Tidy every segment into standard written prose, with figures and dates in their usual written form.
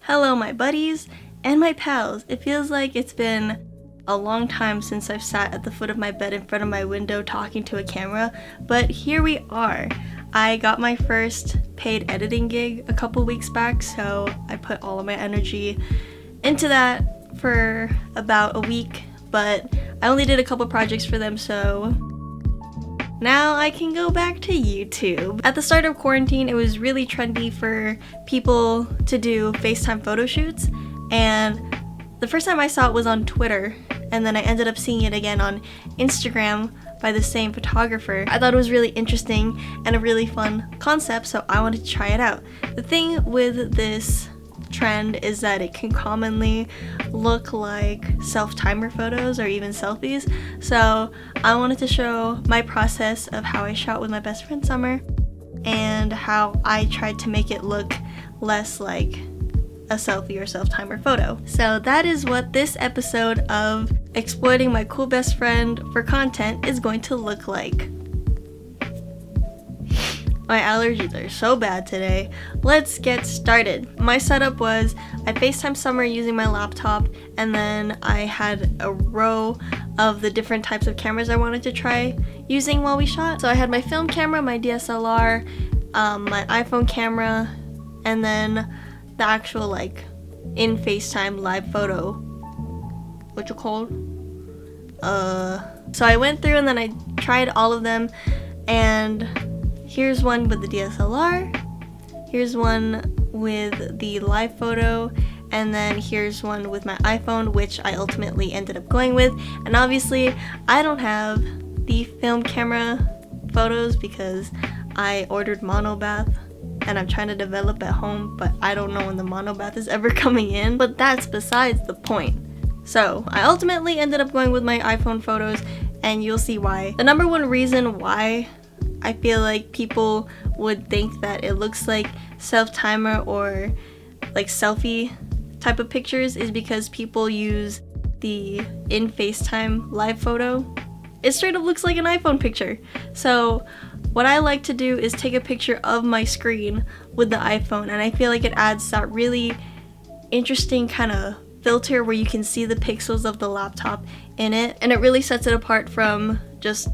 Hello my buddies and my pals. It feels like it's been a long time since I've sat at the foot of my bed in front of my window talking to a camera, but here we are. I got my first paid editing gig a couple weeks back, so I put all of my energy into that for about a week, but I only did a couple projects for them, so now I can go back to YouTube. At the start of quarantine, it was really trendy for people to do FaceTime photo shoots, and the first time I saw it was on Twitter, and then I ended up seeing it again on Instagram by the same photographer. I thought it was really interesting and a really fun concept, so I wanted to try it out. The thing with this trend is that it can commonly look like self-timer photos or even selfies, so I wanted to show my process of how I shot with my best friend Summer and how I tried to make it look less like a selfie or self-timer photo. So that is what this episode of exploiting my cool best friend for content is going to look like. My allergies are so bad today. Let's get started. My setup was I FaceTime Summer using my laptop, and then I had a row of the different types of cameras I wanted to try using while we shot. So I had my film camera, my DSLR, my iPhone camera, and then the actual like in FaceTime live photo. What you called? So I went through and then I tried all of them, and here's one with the DSLR, here's one with the live photo, and then here's one with my iPhone, which I ultimately ended up going with. And obviously I don't have the film camera photos because I ordered monobath and I'm trying to develop at home, but I don't know when the monobath is ever coming in, but that's besides the point. So I ultimately ended up going with my iPhone photos, and you'll see why. The number one reason why I feel like people would think that it looks like self-timer or like selfie type of pictures is because people use the in FaceTime live photo. It straight up looks like an iPhone picture. So what I like to do is take a picture of my screen with the iPhone, and I feel like it adds that really interesting kind of filter where you can see the pixels of the laptop in it, and it really sets it apart from just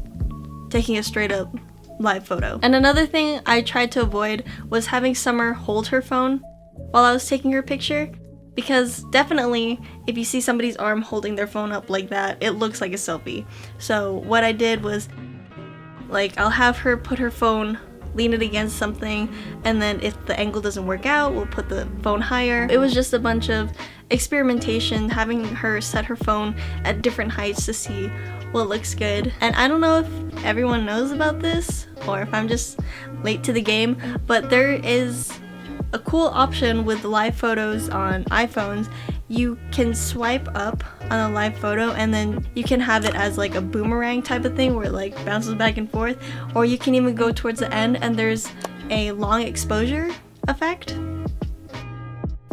taking a straight up live photo. And another thing I tried to avoid was having Summer hold her phone while I was taking her picture, because definitely if you see somebody's arm holding their phone up like that, it looks like a selfie. So what I did was, like, I'll have her put her phone, lean it against something, and then if the angle doesn't work out, we'll put the phone higher. It was just a bunch of experimentation, having her set her phone at different heights to see what looks good. And I don't know if everyone knows about this or if I'm just late to the game, but there is a cool option with live photos on iPhones. You can swipe up on a live photo and then you can have it as like a boomerang type of thing where it like bounces back and forth, or you can even go towards the end and there's a long exposure effect.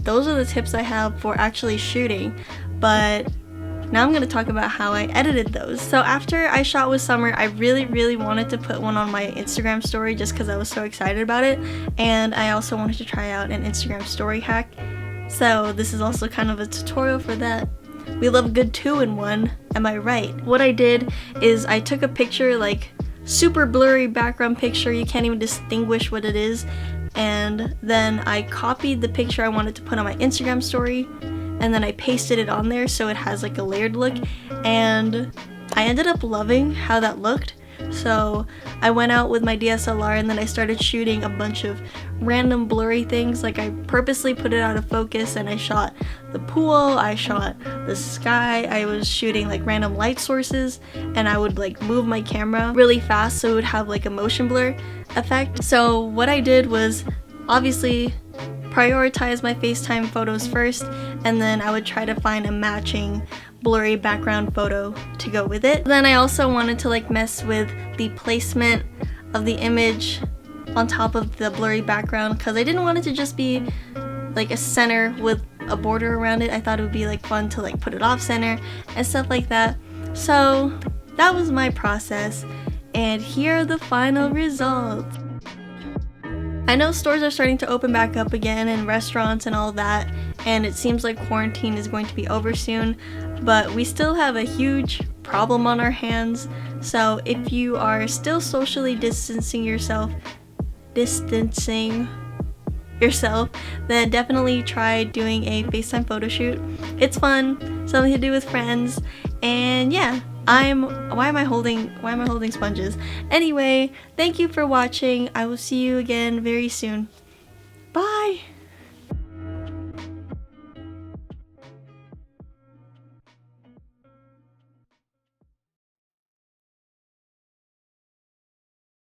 Those are the tips I have for actually shooting, but now I'm going to talk about how I edited those. So after I shot with Summer, I really wanted to put one on my Instagram story just because I was so excited about it, and I also wanted to try out an Instagram story hack. So this is also kind of a tutorial for that. We love a good 2-in-1, am I right? What I did is I took a picture, like super blurry background picture, you can't even distinguish what it is, and then I copied the picture I wanted to put on my Instagram story, and then I pasted it on there so it has like a layered look, and I ended up loving how that looked. So I went out with my DSLR and then I started shooting a bunch of random blurry things. Like I purposely put it out of focus and I shot the pool, I shot the sky, I was shooting like random light sources, and I would like move my camera really fast so it would have like a motion blur effect. So what I did was obviously prioritize my FaceTime photos first, and then I would try to find a matching blurry background photo to go with it. Then I also wanted to like mess with the placement of the image on top of the blurry background because I didn't want it to just be like a center with a border around it. I thought it would be like fun to like put it off center and stuff like that. So that was my process, and here are the final results. I know stores are starting to open back up again and restaurants and all that, and it seems like quarantine is going to be over soon, but we still have a huge problem on our hands. So if you are still socially distancing yourself, then definitely try doing a FaceTime photo shoot. It's fun, something to do with friends, and yeah. Why am I holding sponges? Anyway, thank you for watching. I will see you again very soon. Bye!